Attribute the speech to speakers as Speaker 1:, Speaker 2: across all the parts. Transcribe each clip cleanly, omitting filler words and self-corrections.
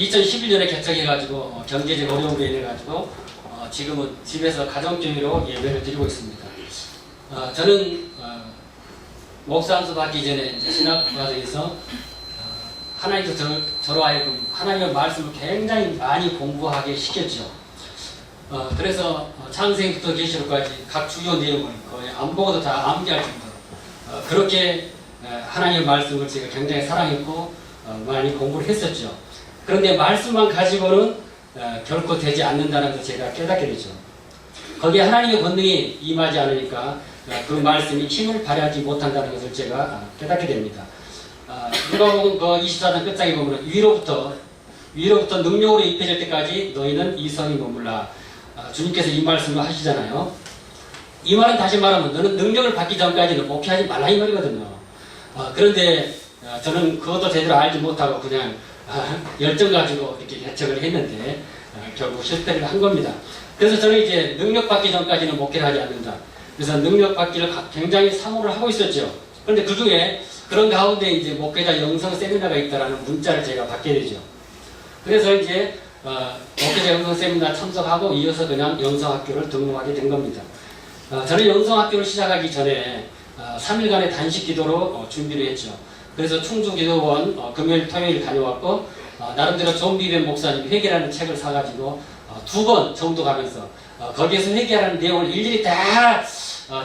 Speaker 1: 2011년에 개척해가지고 경제적 어려움으로 인해가지고 지금은 집에서 가정교회로 예배를 드리고 있습니다. 저는 목사 안수 받기 전에 이제 신학 과정에서 하나님께서 저로 하여금 하나님의 말씀을 굉장히 많이 공부하게 시켰죠. 그래서 창세기부터 계시록까지 각 주요 내용을 거의 안 보고도 다 암기할 정도로 그렇게 하나님의 말씀을 제가 굉장히 사랑했고 많이 공부를 했었죠. 그런데 말씀만 가지고는 결코 되지 않는다는 것을 제가 깨닫게 되죠. 거기에 하나님의 권능이 임하지 않으니까 그 말씀이 힘을 발휘하지 못한다는 것을 제가 깨닫게 됩니다. 누가복음 그 24장 끝장에 보면 위로부터 능력으로 입혀질 때까지 너희는 이 성에 머물라. 주님께서 이 말씀을 하시잖아요. 이 말은 다시 말하면 너는 능력을 받기 전까지는 목회하지 말라 이 말이거든요. 그런데 저는 그것도 제대로 알지 못하고 그냥 열정 가지고 이렇게 개척을 했는데 결국 실패를 한 겁니다. 그래서 저는 이제 능력 받기 전까지는 목회를 하지 않는다. 그래서 능력 받기를 굉장히 사모를 하고 있었죠. 그런데 그 중에 그런 가운데 이제 목회자 영성 세미나가 있다라는 문자를 제가 받게 되죠. 그래서 이제 목회자 영성 세미나 참석하고 이어서 그냥 영성학교를 등록하게 된 겁니다. 저는 영성학교를 시작하기 전에 3일간의 단식 기도로 준비를 했죠. 그래서 충주기도원 금요일 토요일 다녀왔고 나름대로 존비벤 목사님 회개라는 책을 사가지고 2번 정도 가면서 거기에서 회개하라는 내용을 일일이 다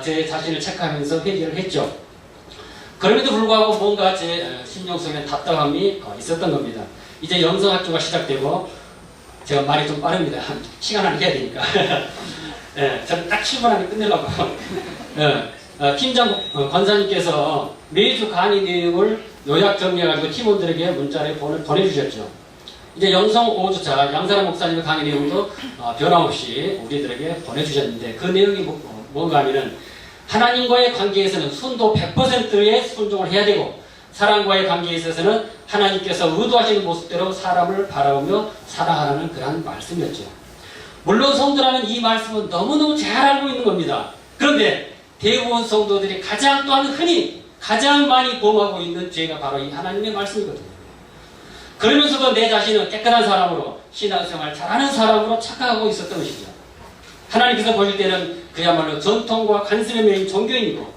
Speaker 1: 제 자신을 체크하면서 회개를 했죠. 그럼에도 불구하고 뭔가 제 심령 속에 답답함이 있었던 겁니다. 이제 영성학교가 시작되고 제가 말이 좀 빠릅니다. 시간 안에 해야 되니까. 예, 저는 딱 7분 안에 끝내려고. 팀장 권사님께서 매주 강의 내용을 요약 정리해가지고 팀원들에게 문자를 보내주셨죠. 이제 영성 5주차 양사람 목사님의 강의 내용도 변함없이 우리들에게 보내주셨는데 그 내용이 뭔가 하면은 하나님과의 관계에서는 순도 100%의 순종을 해야 되고 사람과의 관계에 있어서는 하나님께서 의도하시는 모습대로 사람을 바라보며 사랑하라는 그런 말씀이었죠. 물론 성도라는 이 말씀은 너무너무 잘 알고 있는 겁니다. 그런데 대부분 성도들이 가장 또한 흔히 가장 많이 범하고 있는 죄가 바로 이 하나님의 말씀이거든요. 그러면서도 내 자신은 깨끗한 사람으로 신앙생활 잘하는 사람으로 착각하고 있었던 것이죠. 하나님께서 보실 때는 그야말로 전통과 관습에 매인 종교인이고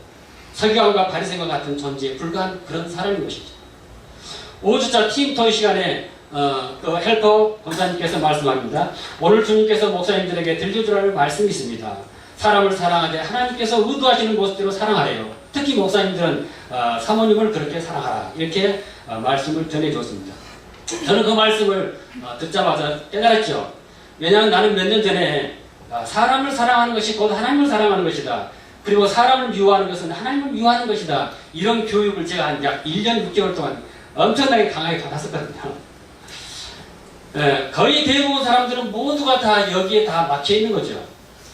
Speaker 1: 서기관과 바리새인과 같은 존재에 불과한 그런 사람인 것이죠. 5주차 팀 토의 시간에 그 헬퍼 권사님께서 말씀합니다. 오늘 주님께서 목사님들에게 들려주라는 말씀이 있습니다. 사람을 사랑하되 하나님께서 의도하시는 모습대로 사랑하래요. 특히 목사님들은 사모님을 그렇게 사랑하라. 이렇게 말씀을 전해주었습니다. 저는 그 말씀을 듣자마자 깨달았죠. 왜냐하면 나는 몇 년 전에 사람을 사랑하는 것이 곧 하나님을 사랑하는 것이다. 그리고 사람을 미워하는 것은 하나님을 미워하는 것이다. 이런 교육을 제가 한 약 1년 6개월 동안 엄청나게 강하게 받았었거든요. 거의 대부분 사람들은 모두가 다 여기에 다 막혀 있는 거죠.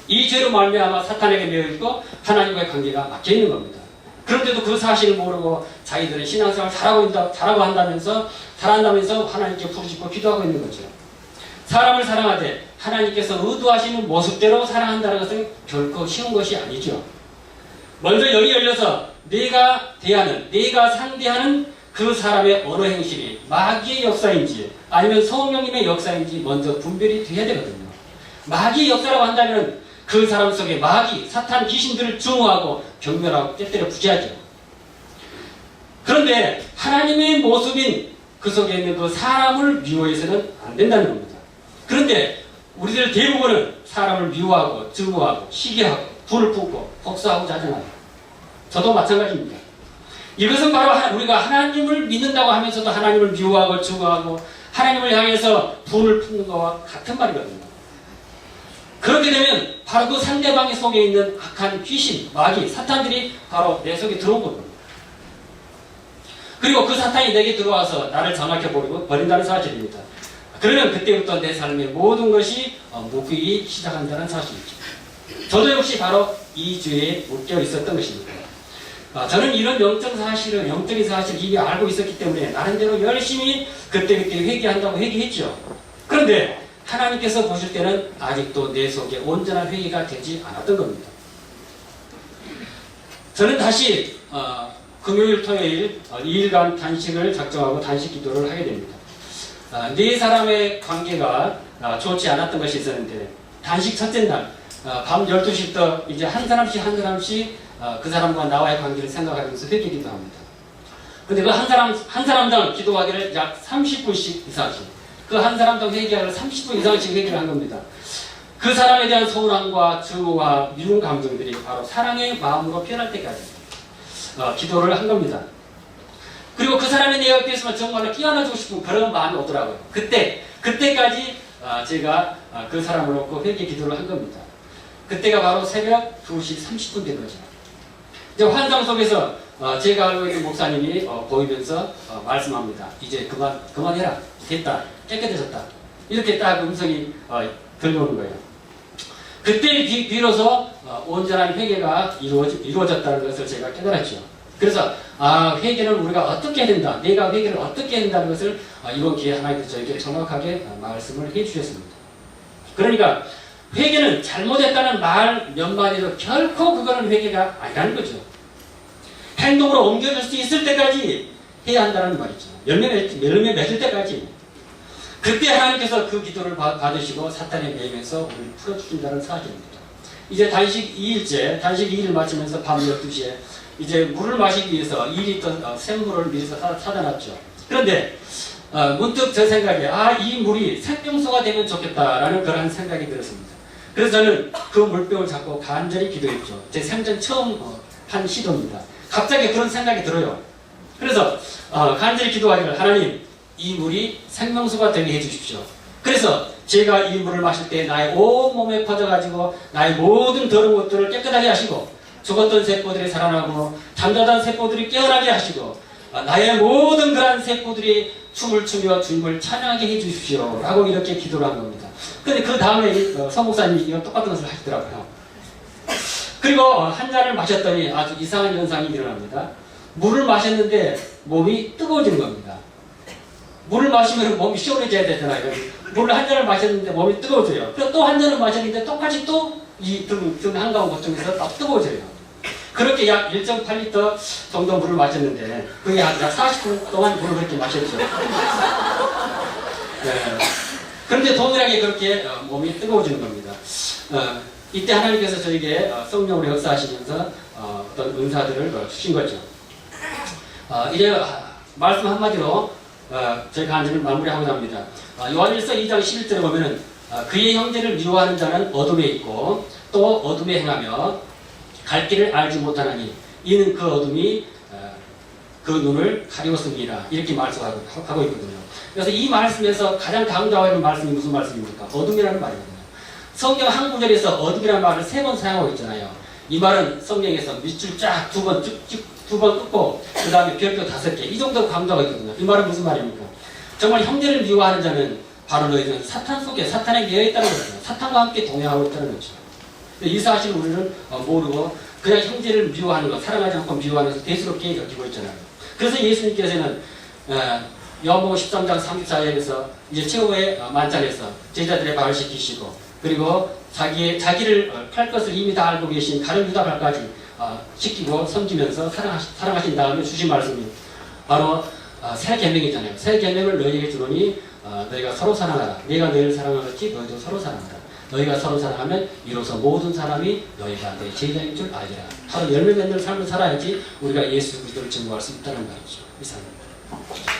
Speaker 1: 이 죄로 말미암아 사탄에게 매여 있고 하나님과의 관계가 막혀 있는 겁니다. 그런데도 그 사실을 모르고 자기들은 신앙생활 잘하고 한다면서 잘한다면서 하나님께 부르짖고 기도하고 있는 거죠. 사람을 사랑하되 하나님께서 의도하시는 모습대로 사랑한다는 것은 결코 쉬운 것이 아니죠. 먼저 영이 열려서 내가 상대하는 그 사람의 언어 행실이 마귀의 역사인지 아니면 성령님의 역사인지 먼저 분별이 돼야 되거든요. 마귀의 역사라고 한다면 그 사람 속에 마귀, 사탄, 귀신들을 증오하고 경멸하고 때때려 부지하죠. 그런데 하나님의 모습인 그 속에 있는 그 사람을 미워해서는 안 된다는 겁니다. 그런데 우리들 대부분은 사람을 미워하고 증오하고 시기하고 불을 뿜고 복수하고 자정하고 저도 마찬가지입니다. 이것은 바로 우리가 하나님을 믿는다고 하면서도 하나님을 미워하고 증오하고 하나님을 향해서 불을 뿜는 것과 같은 말이거든요. 그렇게 되면 바로 그 상대방의 속에 있는 악한 귀신, 마귀, 사탄들이 바로 내 속에 들어온 겁니다. 그리고 그 사탄이 내게 들어와서 나를 장악해 버린다는 사실입니다. 그러면 그때부터 내 삶의 모든 것이 묶이기 시작한다는 사실이죠. 저도 역시 바로 이 죄에 묶여 있었던 것입니다. 저는 이런 영적인 사실을 이미 알고 있었기 때문에 나름대로 열심히 그때그때 회개한다고 회개했죠. 그런데 하나님께서 보실 때는 아직도 내 속에 온전한 회개가 되지 않았던 겁니다. 저는 다시 금요일 토요일 2일간 단식을 작정하고 단식 기도를 하게 됩니다. 네 사람의 관계가 좋지 않았던 것이 있었는데 단식 첫째 날 밤 12시부터 이제 한 사람씩 그 사람과 나와의 관계를 생각하면서 회개 기도합니다. 근데 그 한 사람당 기도하기를 약 30분씩 이상씩, 그 한 사람당 회개하기를 30분 이상씩 회개를 한 겁니다. 그 사람에 대한 서운함과 증오와 미운 감정들이 바로 사랑의 마음으로 변할 때까지 기도를 한 겁니다. 그리고 그 사람이 내 옆에 있으면 정말로 끼안아주고 싶은 그런 마음이 오더라고요. 그때까지 제가 그 사람을 놓고 회개 기도를 한 겁니다. 그때가 바로 새벽 2시 30분 된 거죠. 이제 환상 속에서 제가 알고 있는 목사님이 보이면서 말씀합니다. 이제 그만해라. 됐다. 깨끗해졌다. 이렇게 딱 음성이 들려오는 거예요. 그때 비로소 온전한 회개가 이루어졌다는 것을 제가 깨달았죠. 그래서 회개는 우리가 어떻게 해야 된다. 내가 회개를 어떻게 해야 된다는 것을 이번 기회에 하나님께서 저에게 정확하게 말씀을 해주셨습니다. 그러니까 회개는 잘못했다는 말 몇 마디도 결코 그거는 회개가 아니라는 거죠. 행동으로 옮겨질 수 있을 때까지 해야 한다는 말이죠. 열매 맺을 때까지. 그때 하나님께서 그 기도를 받으시고 사탄의 매임에서 우리를 풀어주신다는 사실입니다. 이제 단식 2일째, 단식 2일을 마치면서 밤 12시에 이제 물을 마시기 위해서 2리터 샘물을 미리서 사다 놨죠. 그런데 문득 제 생각에 이 물이 생명수가 되면 좋겠다라는 그런 생각이 들었습니다. 그래서 저는 그 물병을 잡고 간절히 기도했죠. 제 생전 처음 한 시도입니다. 갑자기 그런 생각이 들어요. 그래서 간절히 기도하기를 하나님, 이 물이 생명수가 되게 해주십시오. 그래서 제가 이 물을 마실 때 나의 온 몸에 퍼져가지고 나의 모든 더러운 것들을 깨끗하게 하시고 죽었던 세포들이 살아나고 잠자던 세포들이 깨어나게 하시고 나의 모든 그러한 세포들이 춤을 추며 주님을 찬양하게 해주십시오 라고 이렇게 기도를 한 겁니다. 근데 그 다음에 서목사님이 이거 똑같은 것을 하시더라고요. 그리고 한 잔을 마셨더니 아주 이상한 현상이 일어납니다. 물을 마셨는데 몸이 뜨거워지는 겁니다. 물을 마시면 몸이 시원해져야 되잖아요. 물을 한 잔을 마셨는데 몸이 뜨거워져요. 그리고 또 한 잔을 마셨는데 똑같이 또 이 등 한가운 곳중에서 또 뜨거워져요. 그렇게 약 1.8리터 정도 물을 마셨는데 그게 약 40분 동안 물을 그렇게 마셨죠. 네. 그런데 동일하게 그렇게 몸이 뜨거워지는 겁니다. 이때 하나님께서 저에게 성령으로 역사하시면서 어떤 은사들을 주신 거죠. 이제 말씀 한마디로 저희 간증을 마무리하고자 합니다. 요한일서 2장 11절에 보면은 그의 형제를 미워하는 자는 어둠에 있고 또 어둠에 행하며 갈 길을 알지 못하나니 이는 그 어둠이 그 눈을 가리웠습니다. 이렇게 말씀하고 있거든요. 그래서 이 말씀에서 가장 강조하는 말씀이 무슨 말씀입니까? 어둠이라는 말이거든요. 성경 한 구절에서 어둠이라는 말을 3번 사용하고 있잖아요. 이 말은 성경에서 밑줄 쫙 두 번 끊고 그 다음에 별표 5개 이 정도 강조하고 있거든요. 이 말은 무슨 말입니까? 정말 형제를 미워하는 자는 바로 너희는 사탄 속에 사탄에 매여 있다는 거죠. 사탄과 함께 동행하고 있다는 거죠. 이 사실을 우리는 모르고 그냥 형제를 미워하는 것, 사랑하지 않고 미워하는 것을 대수롭게 여기고 있잖아요. 그래서 예수님께서는 요한복음 13장 34절에서 이제 최후의 만찬에서 제자들의 발을 씻기시고 그리고 자기를 팔 것을 이미 다 알고 계신 가룟 유다 발까지 씻기고 섬기면서 사랑하신 다음에 주신 말씀이 바로 새 계명이잖아요. 새 계명을 너희에게 주노니 너희가 서로 사랑하라. 내가 너희를 사랑하듯이 너희도 서로 사랑하라. 너희가 서로 사랑하면 이로써 모든 사람이 너희가 내 제자인 줄 알리라. 바로 열매 맺는 삶을 살아야지 우리가 예수 그리스도를 증거할 수 있다는 말이죠. 이상입니다.